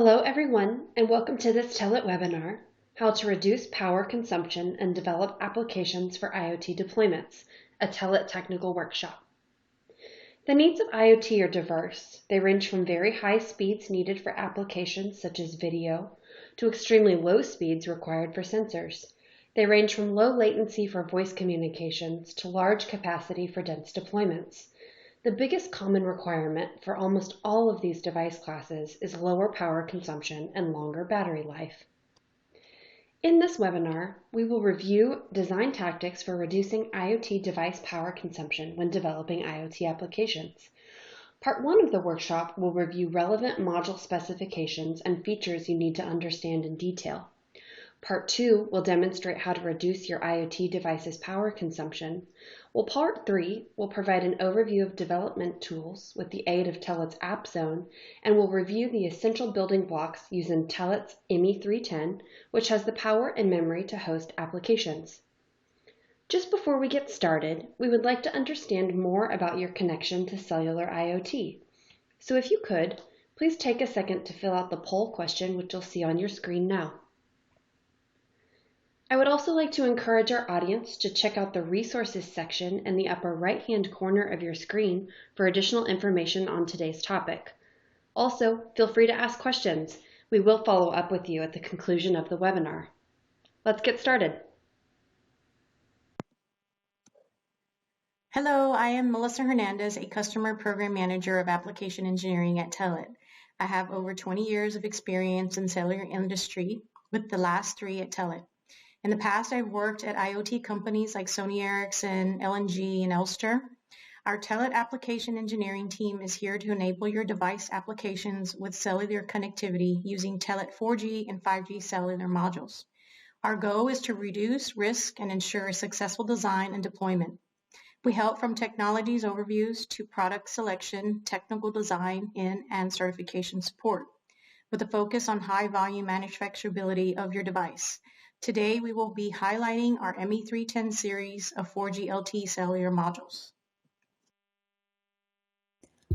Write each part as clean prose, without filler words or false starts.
Hello everyone, and welcome to this TELET webinar, How to Reduce Power Consumption and Develop Applications for IoT Deployments, a TELET technical workshop. The needs of IoT are diverse. They range from very high speeds needed for applications such as video to extremely low speeds required for sensors. They range from low latency for voice communications to large capacity for dense deployments. The biggest common requirement for almost all of these device classes is lower power consumption and longer battery life. In this webinar, we will review design tactics for reducing IoT device power consumption when developing IoT applications. Part 1 of the workshop will review relevant module specifications and features you need to understand in detail. Part 2 will demonstrate how to reduce your IoT device's power consumption, while Part 3 will provide an overview of development tools with the aid of TELET's App Zone, and will review the essential building blocks using TELET's ME310, which has the power and memory to host applications. Just before we get started, we would like to understand more about your connection to cellular IoT. So if you could, please take a second to fill out the poll question, which you'll see on your screen now. I would also like to encourage our audience to check out the resources section in the upper right-hand corner of your screen for additional information on today's topic. Also, feel free to ask questions. We will follow up with you at the conclusion of the webinar. Let's get started. Hello, I am Melissa Hernandez, a Customer Program Manager of Application Engineering at TELET. I have over 20 years of experience in cellular industry, with the last 3 at TELET. In the past, I've worked at IoT companies like Sony Ericsson, LNG, and Elster. Our TELET application engineering team is here to enable your device applications with cellular connectivity using TELET 4G and 5G cellular modules. Our goal is to reduce risk and ensure a successful design and deployment. We help from technologies overviews to product selection, technical design, and certification support, with a focus on high volume manufacturability of your device. Today, we will be highlighting our ME310 series of 4G LTE cellular modules.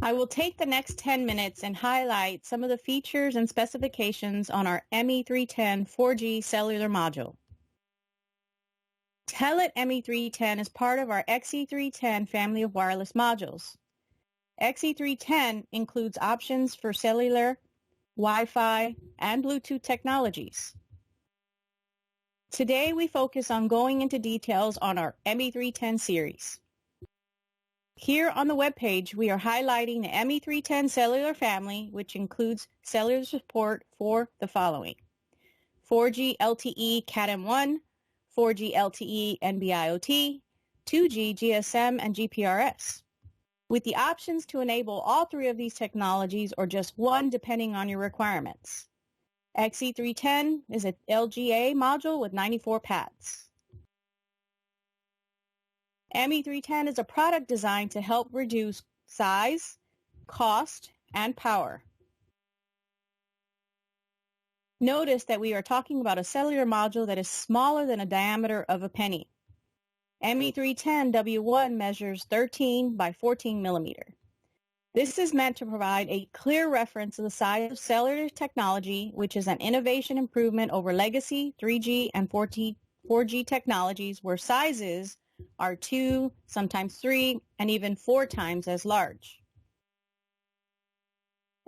I will take the next 10 minutes and highlight some of the features and specifications on our ME310 4G cellular module. TELET ME310 is part of our XE310 family of wireless modules. XE310 includes options for cellular, Wi-Fi, and Bluetooth technologies. Today, we focus on going into details on our ME310 series. Here on the web page, we are highlighting the ME310 cellular family, which includes cellular support for the following: 4G LTE Cat-M1, 4G LTE NB-IoT, 2G GSM, and GPRS, with the options to enable all 3 of these technologies or just one depending on your requirements. XE310 is an LGA module with 94 pads. ME310 is a product designed to help reduce size, cost, and power. Notice that we are talking about a cellular module that is smaller than a diameter of a penny. ME310 W1 measures 13 by 14 millimeter. This is meant to provide a clear reference of the size of cellular technology, which is an innovation improvement over legacy 3G and 4G technologies, where sizes are 2, sometimes 3, and even 4 times as large.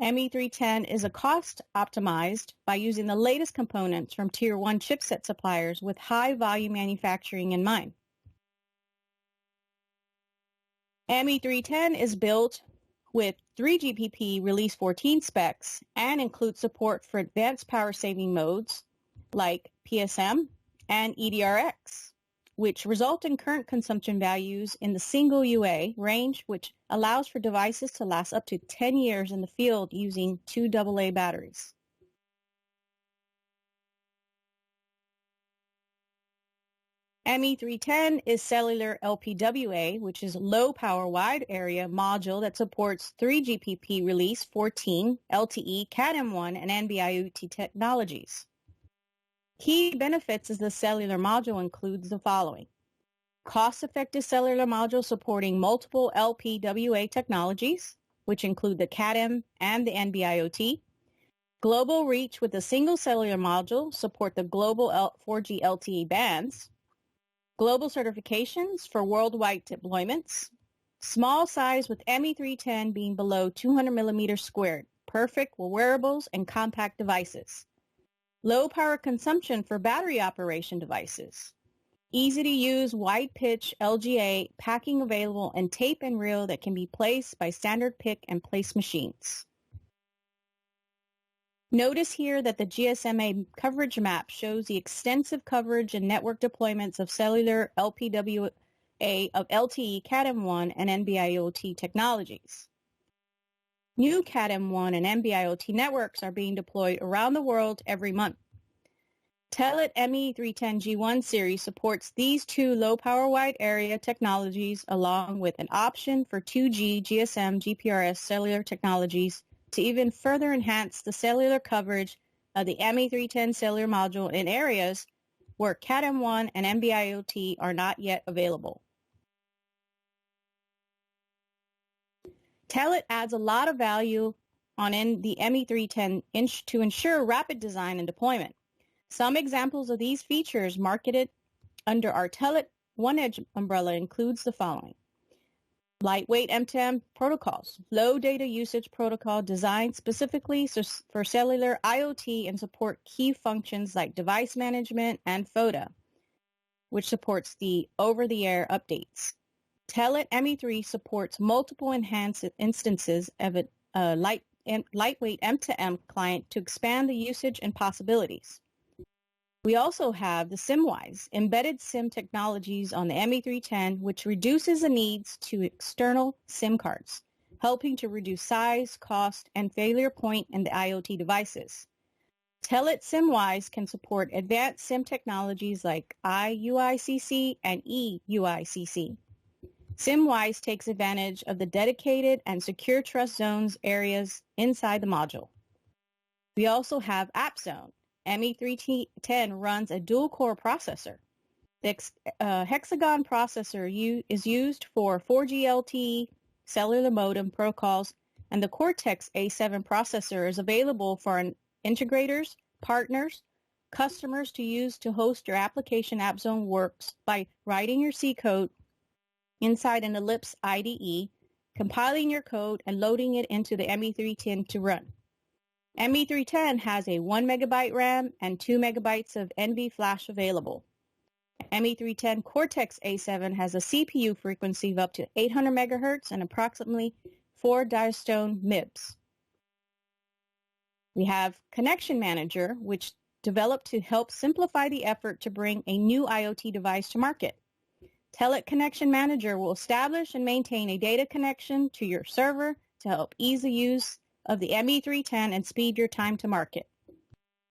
ME310 is a cost optimized by using the latest components from Tier 1 chipset suppliers with high volume manufacturing in mind. ME310 is built with 3GPP Release 14 specs and includes support for advanced power saving modes like PSM and EDRX, which result in current consumption values in the single UA range, which allows for devices to last up to 10 years in the field using 2 AA batteries. ME310 is cellular LPWA, which is low power wide area module that supports 3GPP Release 14, LTE, Cat-M1, and NB-IoT technologies. Key benefits of the cellular module includes the following: cost-effective cellular module supporting multiple LPWA technologies, which include the Cat-M and the NB-IoT, Global reach with a single cellular module, support the global 4G LTE bands. Global certifications for worldwide deployments. Small size with ME310 being below 200 millimeters squared, perfect for wearables and compact devices. Low power consumption for battery operation devices. Easy to use wide pitch LGA, packing available, and tape and reel that can be placed by standard pick and place machines. Notice here that the GSMA coverage map shows the extensive coverage and network deployments of cellular LPWA of LTE Cat-M1 and NB-IoT technologies. New Cat-M1 and NB-IoT networks are being deployed around the world every month. Telit ME310G1 series supports these two low-power wide area technologies along with an option for 2G GSM GPRS cellular technologies to even further enhance the cellular coverage of the ME310 cellular module in areas where Cat-M1 and NB-IoT are not yet available. Telit adds a lot of value on the ME310 to ensure rapid design and deployment. Some examples of these features marketed under our Telit One Edge umbrella includes the following. Lightweight M2M protocols, low data usage protocol designed specifically for cellular IoT and support key functions like device management and FODA, which supports the over-the-air updates. Telit ME3 supports multiple enhanced instances of a lightweight M2M client to expand the usage and possibilities. We also have the SimWise embedded SIM technologies on the ME310, which reduces the needs to external SIM cards, helping to reduce size, cost, and failure point in the IoT devices. Telit SimWise can support advanced SIM technologies like IUICC and eUICC. SimWise takes advantage of the dedicated and secure trust zones areas inside the module. We also have AppZone. ME310 runs a dual-core processor. The hexagon processor is used for 4G LTE cellular modem protocols, and the Cortex A7 processor is available for integrators, partners, customers to use to host your application. AppZone works by writing your C code inside an Ellipse IDE, compiling your code, and loading it into the ME310 to run. ME310 has a 1 megabyte RAM and 2 megabytes of NV flash available. ME310 Cortex A7 has a CPU frequency of up to 800 megahertz and approximately 4 diastone MIPS. We have Connection Manager, which developed to help simplify the effort to bring a new IoT device to market. Telit Connection Manager will establish and maintain a data connection to your server to help ease the use of the ME310 and speed your time to market.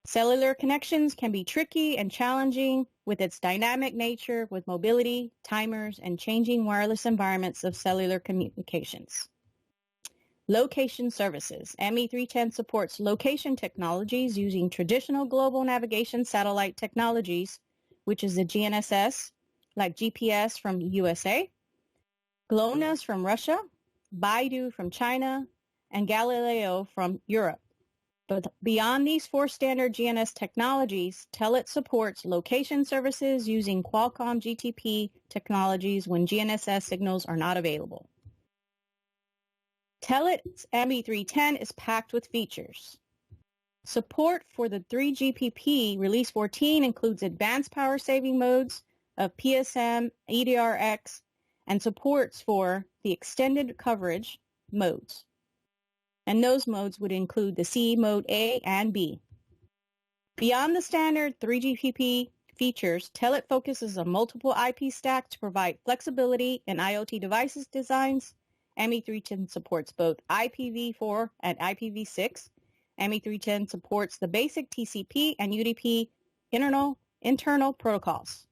Cellular connections can be tricky and challenging with its dynamic nature with mobility, timers, and changing wireless environments of cellular communications. Location services. ME310 supports location technologies using traditional global navigation satellite technologies, which is the GNSS, like GPS from USA, GLONASS from Russia, Baidu from China, and Galileo from Europe. But beyond these four standard GNSS technologies, Telit supports location services using Qualcomm GTP technologies when GNSS signals are not available. Telit's ME310 is packed with features. Support for the 3GPP Release 14 includes advanced power saving modes of PSM, EDRX, and supports for the extended coverage modes. And those modes would include the C mode A and B. Beyond the standard 3GPP features, Telit focuses on multiple IP stacks to provide flexibility in IoT devices designs. ME310 supports both IPv4 and IPv6. ME310 supports the basic TCP and UDP internal protocols.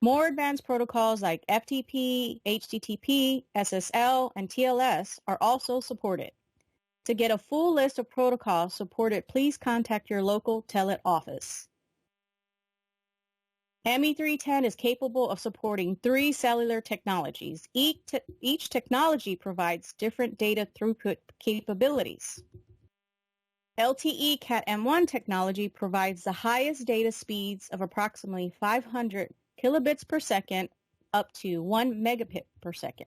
More advanced protocols like FTP, HTTP, SSL, and TLS are also supported. To get a full list of protocols supported, please contact your local Telit office. ME310 is capable of supporting 3 cellular technologies. Each technology provides different data throughput capabilities. LTE Cat M1 technology provides the highest data speeds of approximately 500 kilobits per second up to 1 megabit per second.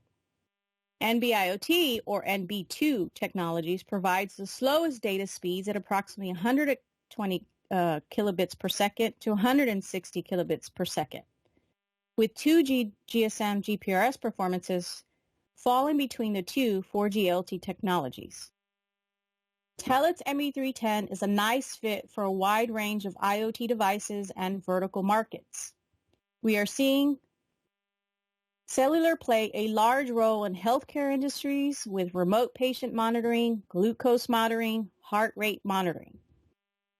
NB-IoT or NB2 technologies provides the slowest data speeds at approximately 120 kilobits per second to 160 kilobits per second, with 2G GSM GPRS performances falling between the two 4G LTE technologies. Telet's ME310 is a nice fit for a wide range of IoT devices and vertical markets. We are seeing cellular play a large role in healthcare industries with remote patient monitoring, glucose monitoring, heart rate monitoring.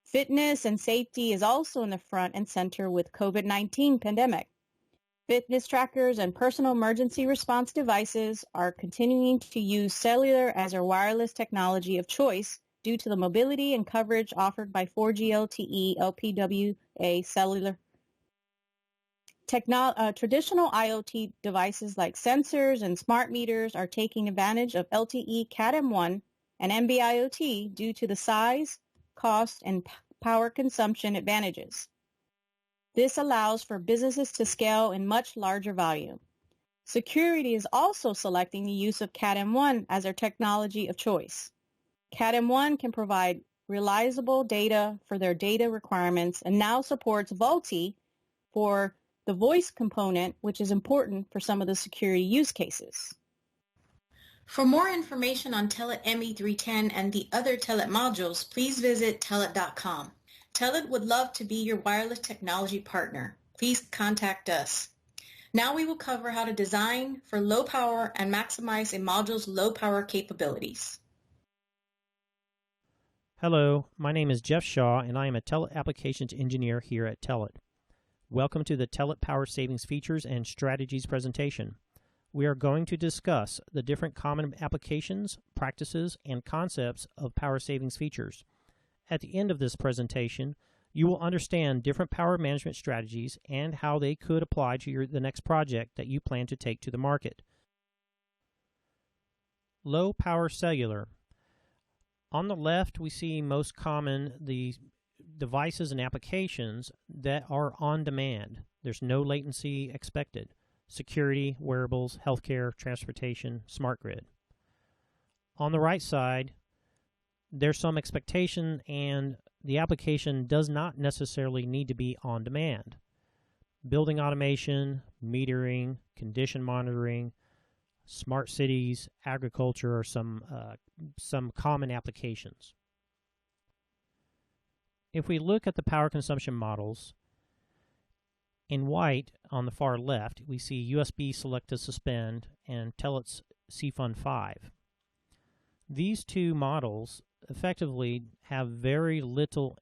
Fitness and safety is also in the front and center with COVID-19 pandemic. Fitness trackers and personal emergency response devices are continuing to use cellular as their wireless technology of choice due to the mobility and coverage offered by 4G LTE LPWA cellular. Traditional IoT devices like sensors and smart meters are taking advantage of LTE Cat M1 and NB-IoT due to the size, cost, and power consumption advantages. This allows for businesses to scale in much larger volume. Security is also selecting the use of Cat M1 as their technology of choice. Cat M1 can provide reliable data for their data requirements and now supports VoLTE for the voice component, which is important for some of the security use cases. For more information on Telet ME310 and the other Telet modules, please visit telet.com. Telet would love to be your wireless technology partner. Please contact us. Now we will cover how to design for low power and maximize a module's low power capabilities. Hello, my name is Jeff Shaw, and I am a Telet Applications Engineer here at Telet. Welcome to the Telet Power Savings Features and Strategies presentation. We are going to discuss the different common applications, practices, and concepts of power savings features. At the end of this presentation, you will understand different power management strategies and how they could apply to the next project that you plan to take to the market. Low power cellular. On the left, we see most common the devices and applications that are on demand. There's no latency expected. Security, wearables, healthcare, transportation, smart grid. On the right side, there's some expectation, and the application does not necessarily need to be on demand. Building automation, metering, condition monitoring, smart cities, agriculture are some common applications. If we look at the power consumption models, in white on the far left, we see USB Select to Suspend and Telet's CFUN 5. These two models effectively have very little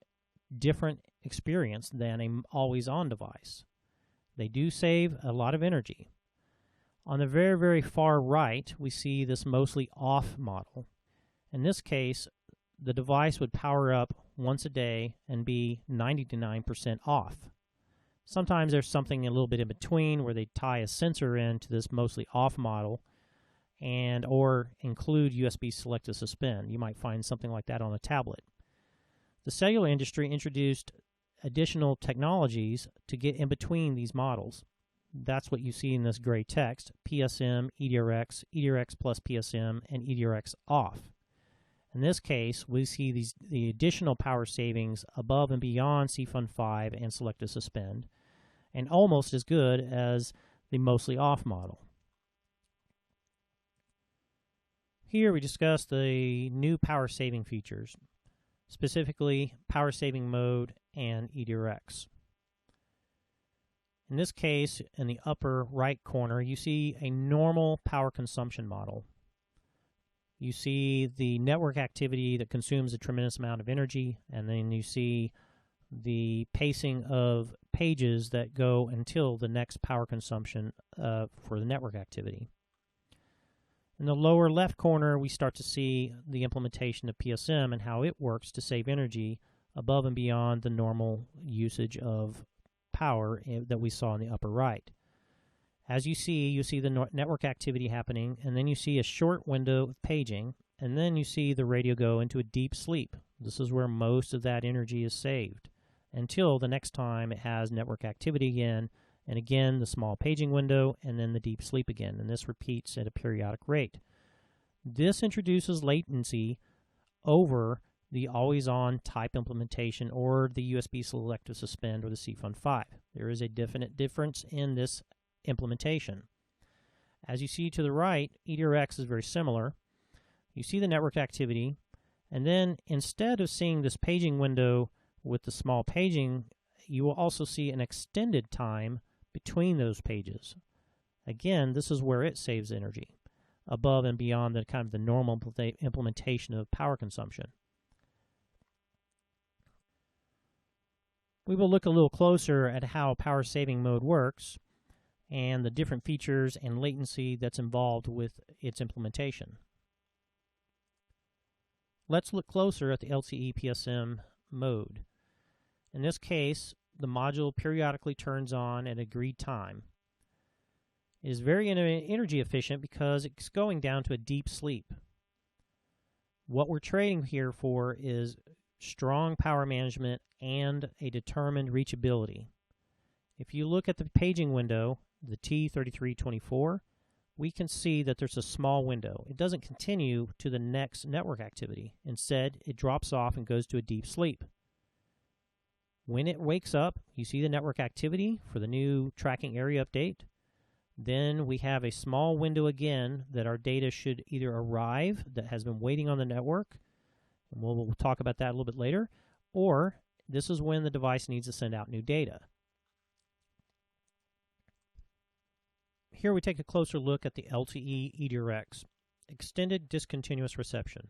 different experience than an always-on device. They do save a lot of energy. On the very, very far right, we see this mostly off model. In this case, the device would power up once a day and be 99% off. Sometimes there's something a little bit in between where they tie a sensor in to this mostly off model and or include USB Select to Suspend. You might find something like that on a tablet. The cellular industry introduced additional technologies to get in between these models. That's what you see in this gray text: PSM, EDRX, EDRX plus PSM, and EDRX off. In this case, we see the additional power savings above and beyond CFUN 5 and Select to Suspend, and almost as good as the mostly off model. Here we discuss the new power saving features, specifically Power Saving Mode and EDRX. In this case, in the upper right corner, you see a normal power consumption model. You see the network activity that consumes a tremendous amount of energy, and then you see the pacing of pages that go until the next power consumption for the network activity. In the lower left corner, we start to see the implementation of PSM and how it works to save energy above and beyond the normal usage of power that we saw in the upper right. As you see the network activity happening, and then you see a short window of paging, and then you see the radio go into a deep sleep. This is where most of that energy is saved until the next time it has network activity again, and again the small paging window, and then the deep sleep again, and this repeats at a periodic rate. This introduces latency over the always-on type implementation or the USB selective suspend or the CFUN 5. There is a definite difference in this implementation. As you see to the right, EDRX is very similar. You see the network activity, and then instead of seeing this paging window with the small paging, you will also see an extended time between those pages. Again, this is where it saves energy, above and beyond the kind of the normal implementation of power consumption. We will look a little closer at how power saving mode works and the different features and latency that's involved with its implementation. Let's look closer at the LTE PSM mode. In this case, the module periodically turns on at agreed time. It is very energy efficient because it's going down to a deep sleep. What we're trading here for is strong power management and a determined reachability. If you look at the paging window, the T3324, we can see that there's a small window. It doesn't continue to the next network activity. Instead, it drops off and goes to a deep sleep. When it wakes up, you see the network activity for the new tracking area update. Then we have a small window again that our data should either arrive that has been waiting on the network, and we'll talk about that a little bit later, or this is when the device needs to send out new data. Here we take a closer look at the LTE EDRX, Extended Discontinuous Reception.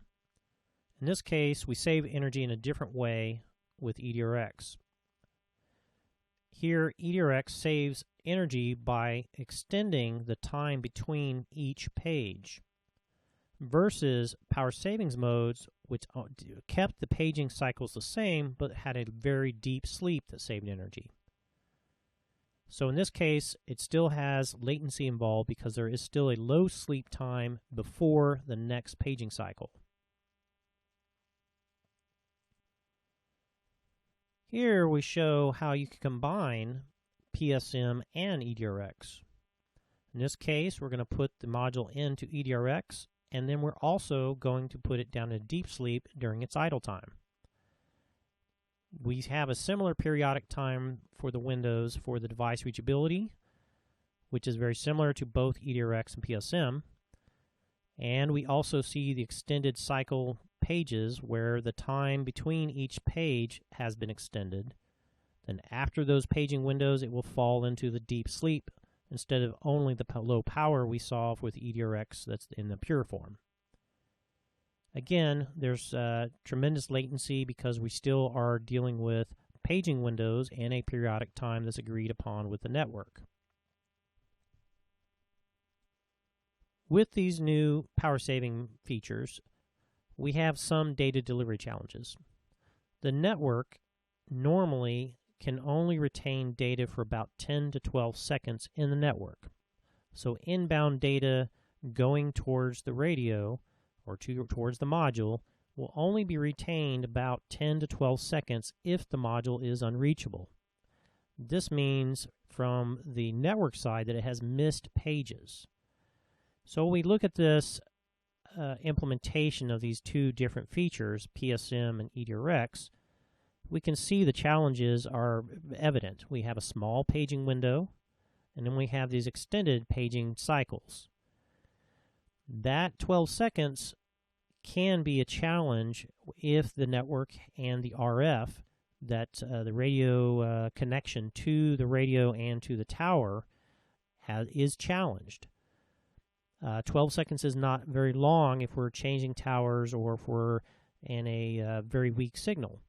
In this case, we save energy in a different way with EDRX. Here, EDRX saves energy by extending the time between each page versus power savings modes, which kept the paging cycles the same but had a very deep sleep that saved energy. So in this case, it still has latency involved because there is still a low sleep time before the next paging cycle. Here we show how you can combine PSM and EDRX. In this case, we're going to put the module into EDRX, and then we're also going to put it down in deep sleep during its idle time. We have a similar periodic time for the windows for the device reachability, which is very similar to both EDRX and PSM. And we also see the extended cycle pages where the time between each page has been extended. Then after those paging windows, it will fall into the deep sleep instead of only the low power we saw with EDRX that's in the pure form. Again, there's tremendous latency because we still are dealing with paging windows and a periodic time that's agreed upon with the network. With these new power saving features, we have some data delivery challenges. The network normally can only retain data for about 10 to 12 seconds in the network. So inbound data going towards the radio or towards the module will only be retained about 10 to 12 seconds if the module is unreachable. This means from the network side that it has missed pages. So we look at this implementation of these two different features, PSM and EDRX, we can see the challenges are evident. We have a small paging window, and then we have these extended paging cycles. That 12 seconds can be a challenge if the network and the RF, that the radio connection to the radio and to the tower is challenged. 12 seconds is not very long if we're changing towers or if we're in a very weak signal.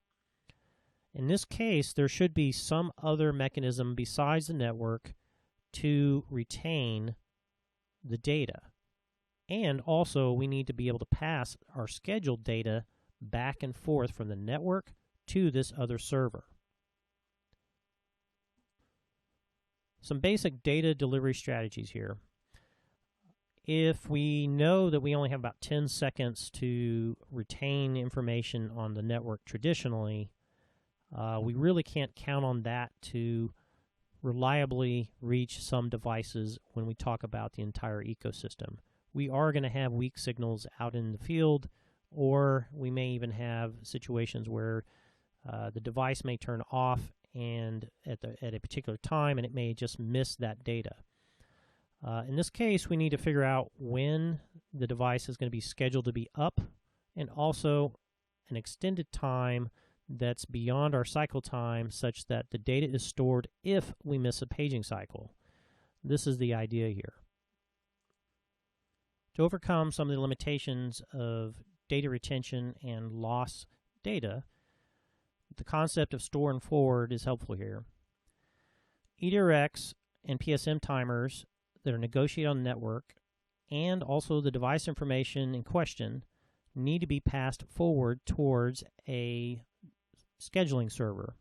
In this case, there should be some other mechanism besides the network to retain the data. And also, we need to be able to pass our scheduled data back and forth from the network to this other server. Some basic data delivery strategies here. If we know that we only have about 10 seconds to retain information on the network traditionally, we really can't count on that to reliably reach some devices when we talk about the entire ecosystem. We are going to have weak signals out in the field, or we may even have situations where the device may turn off and at a particular time, and it may just miss that data. In this case, we need to figure out when the device is going to be scheduled to be up, and also an extended time that's beyond our cycle time such that the data is stored if we miss a paging cycle. This is the idea here. To overcome some of the limitations of data retention and loss data, the concept of store and forward is helpful here. EDRX and PSM timers that are negotiated on the network, and also the device information in question, need to be passed forward towards a scheduling server.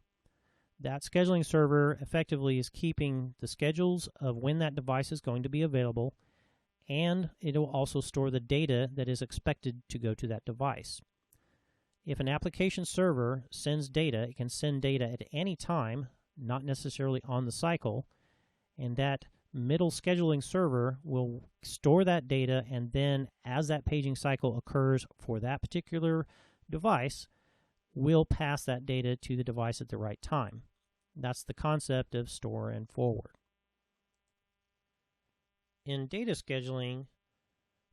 That scheduling server effectively is keeping the schedules of when that device is going to be available, and it will also store the data that is expected to go to that device. If an application server sends data, it can send data at any time, not necessarily on the cycle, and that middle scheduling server will store that data, and then as that paging cycle occurs for that particular device, we'll pass that data to the device at the right time. That's the concept of store and forward. In data scheduling,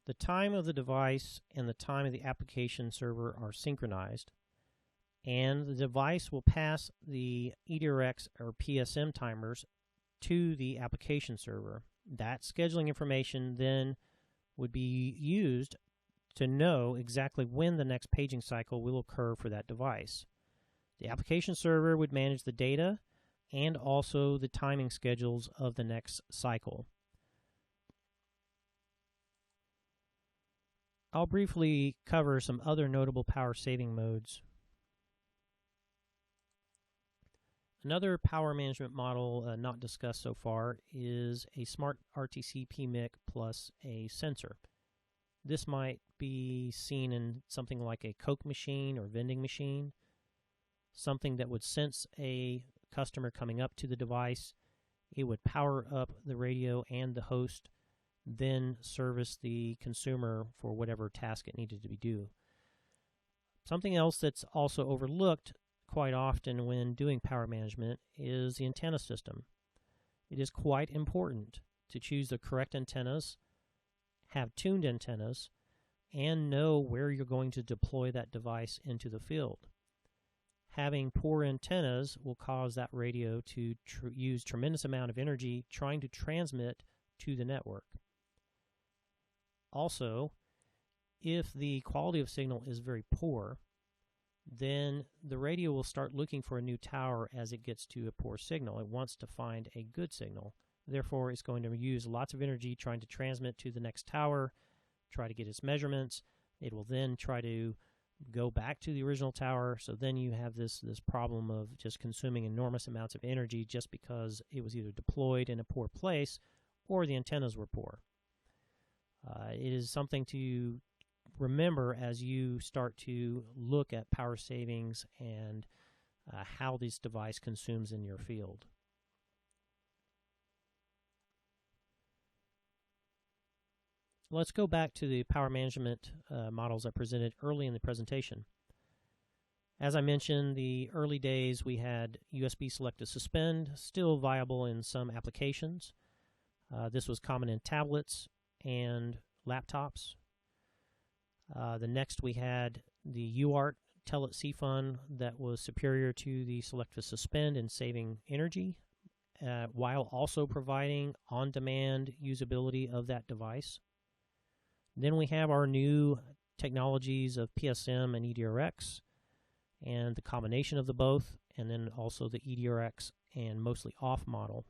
the time of the device and the time of the application server are synchronized, and the device will pass the EDRX or PSM timers to the application server. That scheduling information then would be used to know exactly when the next paging cycle will occur for that device. The application server would manage the data and also the timing schedules of the next cycle. I'll briefly cover some other notable power saving modes. Another power management model not discussed so far is a smart RTC PMIC plus a sensor. This might be seen in something like a Coke machine or vending machine, something that would sense a customer coming up to the device. It would power up the radio and the host, then service the consumer for whatever task it needed to be due. Something else that's also overlooked quite often when doing power management is the antenna system. It is quite important to choose the correct antennas, have tuned antennas, and know where you're going to deploy that device into the field. Having poor antennas will cause that radio to use tremendous amount of energy trying to transmit to the network. Also, if the quality of signal is very poor, then the radio will start looking for a new tower as it gets to a poor signal. It wants to find a good signal. Therefore, it's going to use lots of energy trying to transmit to the next tower, try to get its measurements. It will then try to go back to the original tower. So then you have this problem of just consuming enormous amounts of energy just because it was either deployed in a poor place or the antennas were poor. It is something to remember as you start to look at power savings and how this device consumes in your field. Let's go back to the power management models I presented early in the presentation. As I mentioned, the early days we had USB select to suspend, still viable in some applications. This was common in tablets and laptops. The next we had the UART Telit CFUN that was superior to the select to suspend in saving energy while also providing on-demand usability of that device. Then we have our new technologies of PSM and EDRX and the combination of the both, and then also the EDRX and mostly off model.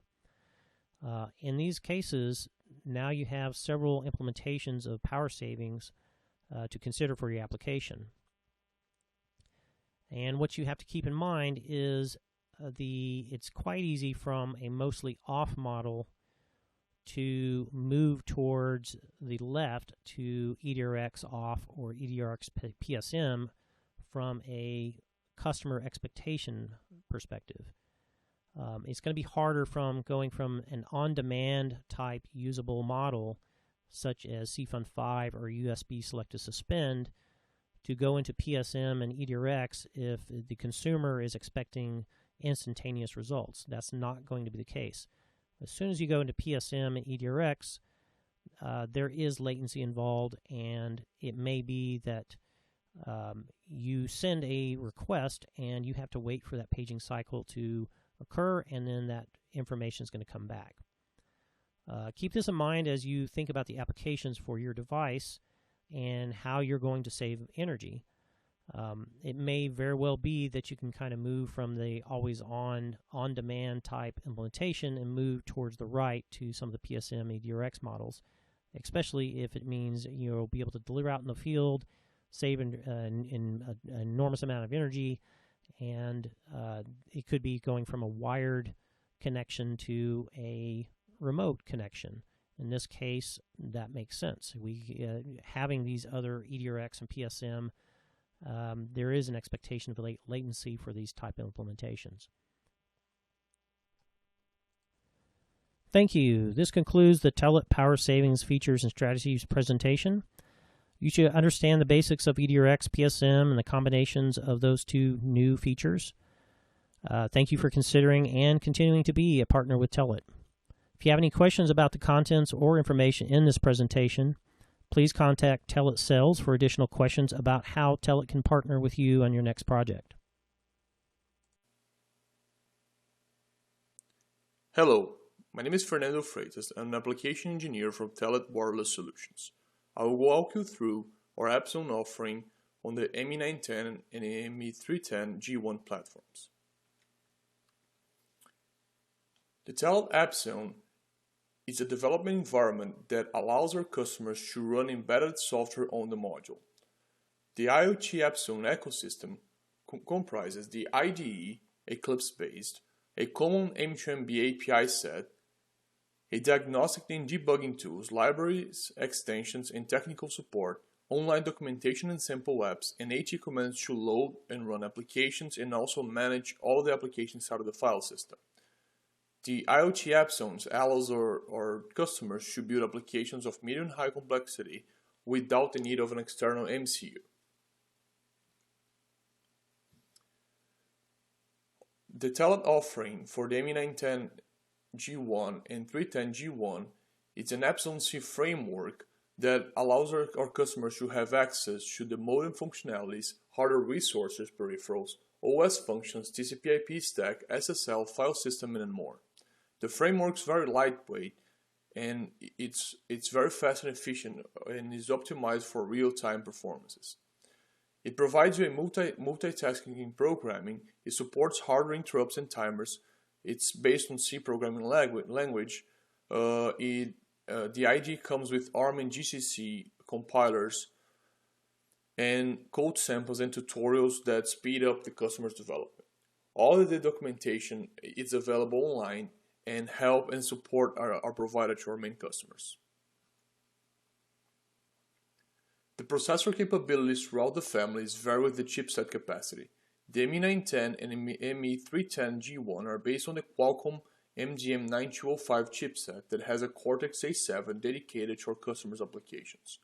In these cases, now you have several implementations of power savings to consider for your application. And what you have to keep in mind is it's quite easy from a mostly off model to move towards the left to EDRX off or EDRX PSM from a customer expectation perspective. It's going to be harder from going from an on-demand type usable model such as CFUN 5 or USB select to suspend to go into PSM and EDRX if the consumer is expecting instantaneous results. That's not going to be the case. As soon as you go into PSM and EDRX, there is latency involved, and it may be that you send a request and you have to wait for that paging cycle to occur, and then that information is going to come back. Keep this in mind as you think about the applications for your device and how you're going to save energy. It may very well be that you can kind of move from the always-on, on-demand type implementation and move towards the right to some of the PSM EDRX models, especially if it means you'll be able to deliver out in the field, save an enormous amount of energy, and it could be going from a wired connection to a remote connection. In this case, that makes sense. Having these other EDRX and PSM, there is an expectation of latency for these type of implementations. Thank you. This concludes the Telit Power Savings Features and Strategies presentation. You should understand the basics of EDRX, PSM, and the combinations of those two new features. Thank you for considering and continuing to be a partner with Telit. If you have any questions about the contents or information in this presentation, please contact Telit Sales for additional questions about how Telit can partner with you on your next project. Hello, my name is Fernando Freitas. I'm an application engineer from Telit Wireless Solutions. I will walk you through our App Zone offering on the ME910 and ME310 G1 platforms. The Telit App Zone is a development environment that allows our customers to run embedded software on the module. The IoT App Zone ecosystem comprises the IDE, Eclipse-based, a common M2MB API set, a diagnostic and debugging tools, libraries, extensions, and technical support, online documentation and sample apps, and AT commands to load and run applications and also manage all the applications out of the file system. The IoT App Zones allows our customers to build applications of medium and high complexity without the need of an external MCU. The Telit offering for the ME910 G1 and 310 G1 is an App Zone C framework that allows our customers to have access to the modem functionalities, hardware resources, peripherals, OS functions, TCP/IP stack, SSL, file system, and more. The framework is very lightweight, and it's very fast and efficient, and is optimized for real-time performances. It provides you a multitasking in programming. It supports hardware interrupts and timers. It's based on C programming language. The IDE comes with ARM and GCC compilers and code samples and tutorials that speed up the customer's development. All of the documentation is available online and help and support are provided to our main customers. The processor capabilities throughout the families vary with the chipset capacity. The ME910 and ME310 G1 are based on the Qualcomm MDM9205 chipset that has a Cortex-A7 dedicated to our customers' applications.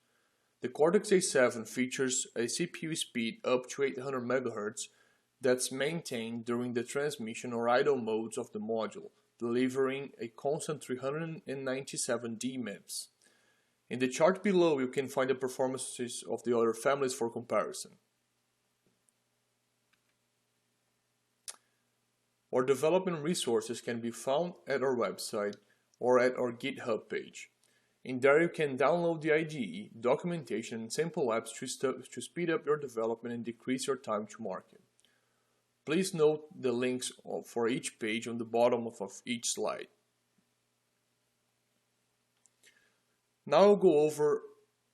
The Cortex-A7 features a CPU speed up to 800 MHz that's maintained during the transmission or idle modes of the module, delivering a constant 397 DMIPS. In the chart below, you can find the performances of the other families for comparison. Our development resources can be found at our website or at our GitHub page. In there you can download the IDE, documentation, and sample apps to speed up your development and decrease your time to market. Please note the links for each page on the bottom of each slide. Now I'll go over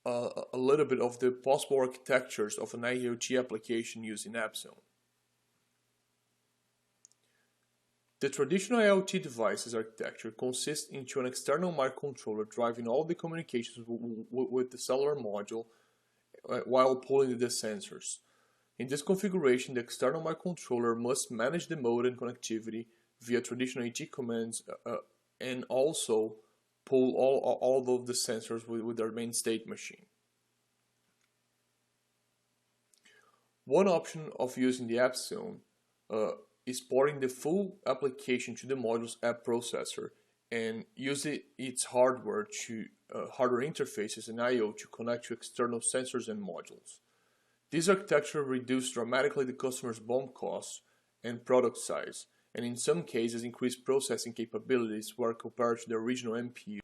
a little bit of the possible architectures of an IoT application using App Zone. The traditional IoT devices architecture consists into an external microcontroller driving all the communications with the cellular module while pulling the sensors. In this configuration, the external microcontroller must manage the mode and connectivity via traditional AT commands and also pull all of the sensors with their main state machine. One option of using the app zone is porting the full application to the module's app processor and using its hardware interfaces and I/O to connect to external sensors and modules. This architecture reduced dramatically the customer's BOM costs and product size, and in some cases increased processing capabilities where compared to the original MPU.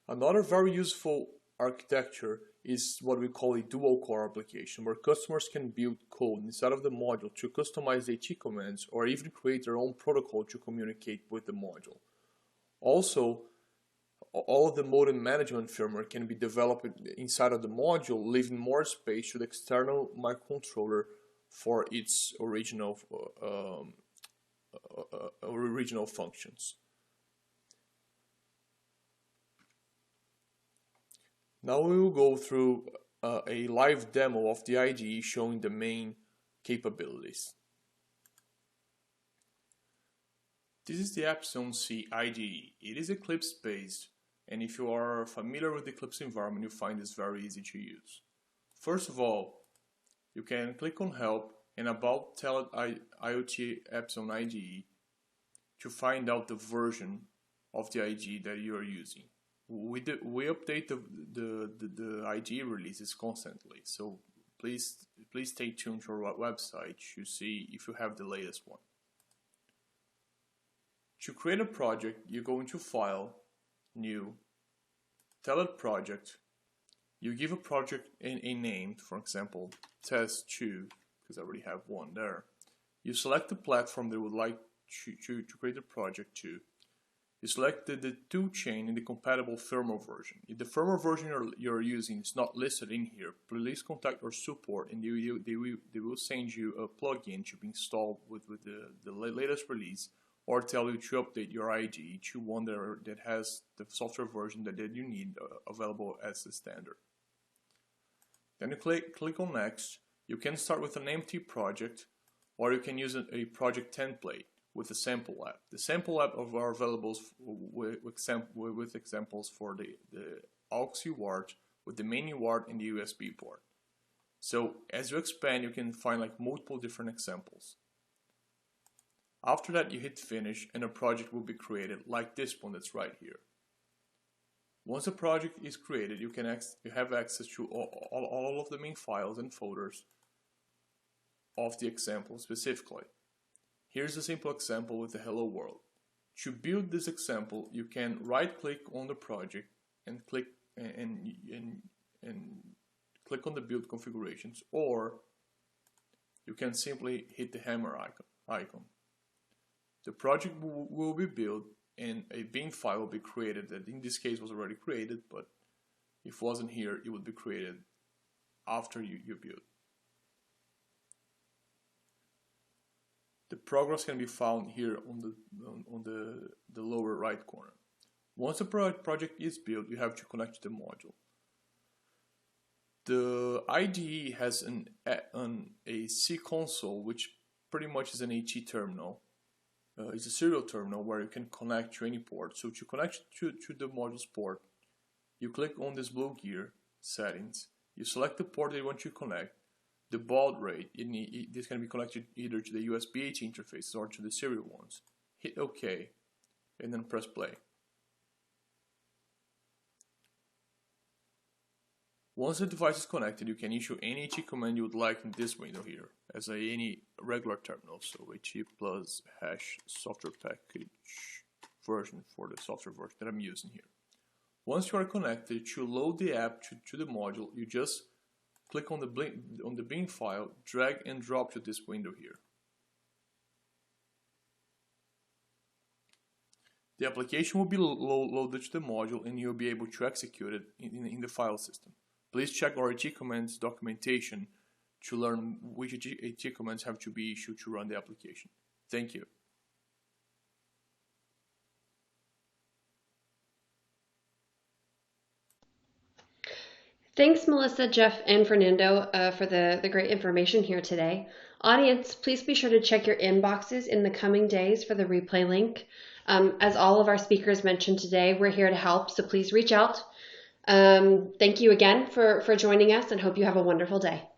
Another very useful architecture is what we call a dual-core application, where customers can build code inside of the module to customize AT commands or even create their own protocol to communicate with the module. Also, all of the modem management firmware can be developed inside of the module, leaving more space to the external microcontroller for its original functions. Now we will go through a live demo of the IDE showing the main capabilities. This is the AppZone-C IDE. It is Eclipse-based, and if you are familiar with the Eclipse environment, you find this very easy to use. First of all, you can click on Help and About Telit IoT AppZone IDE to find out the version of the IDE that you are using. We update the IDE releases constantly, so please stay tuned to our website to see if you have the latest one. To create a project, you go into File, New, Telit Project. You give a project a name, for example, Test2, because I already have one there. You select the platform that you would like to create the project to. You select the toolchain in the compatible firmware version. If the firmware version you're using is not listed in here, please contact our support and they will send you a plugin to be installed with the latest release, or tell you to update your IDE to one that has the software version that you need available as the standard. Then you click on Next. You can start with an empty project, or you can use a project template with a sample app. The sample app are available with examples for the aux UART, with the main UART and the USB port. So as you expand, you can find like multiple different examples. After that, you hit Finish and a project will be created like this one that's right here. Once a project is created, you have access to all of the main files and folders of the example specifically. Here's a simple example with the Hello World. To build this example, you can right-click on the project and click click on the build configurations, or you can simply hit the hammer icon. The project will be built and a bin file will be created that in this case was already created, but if it wasn't here, it would be created after you build. The progress can be found here on the lower right corner. Once a project is built, you have to connect to the module. The IDE has a C console, which pretty much is an AT terminal. It's a serial terminal where you can connect to any port. So to connect to the module's port, you click on this blue gear, Settings. You select the port that you want to connect. The baud rate, this can be connected either to the USB AT interfaces or to the serial ones. Hit OK, and then press play. Once the device is connected, you can issue any AT command you would like in this window here, as any regular terminal, so AT plus # software package version for the software version that I'm using here. Once you are connected, to load the app to the module, you just click on the bin file, drag and drop to this window here. The application will be loaded to the module and you'll be able to execute it in the file system. Please check our AT commands documentation to learn which AT commands have to be issued to run the application. Thank you. Thanks, Melissa, Jeff, and Fernando for the great information here today. Audience, please be sure to check your inboxes in the coming days for the replay link. As all of our speakers mentioned today, we're here to help, so please reach out. Thank you again for joining us and hope you have a wonderful day.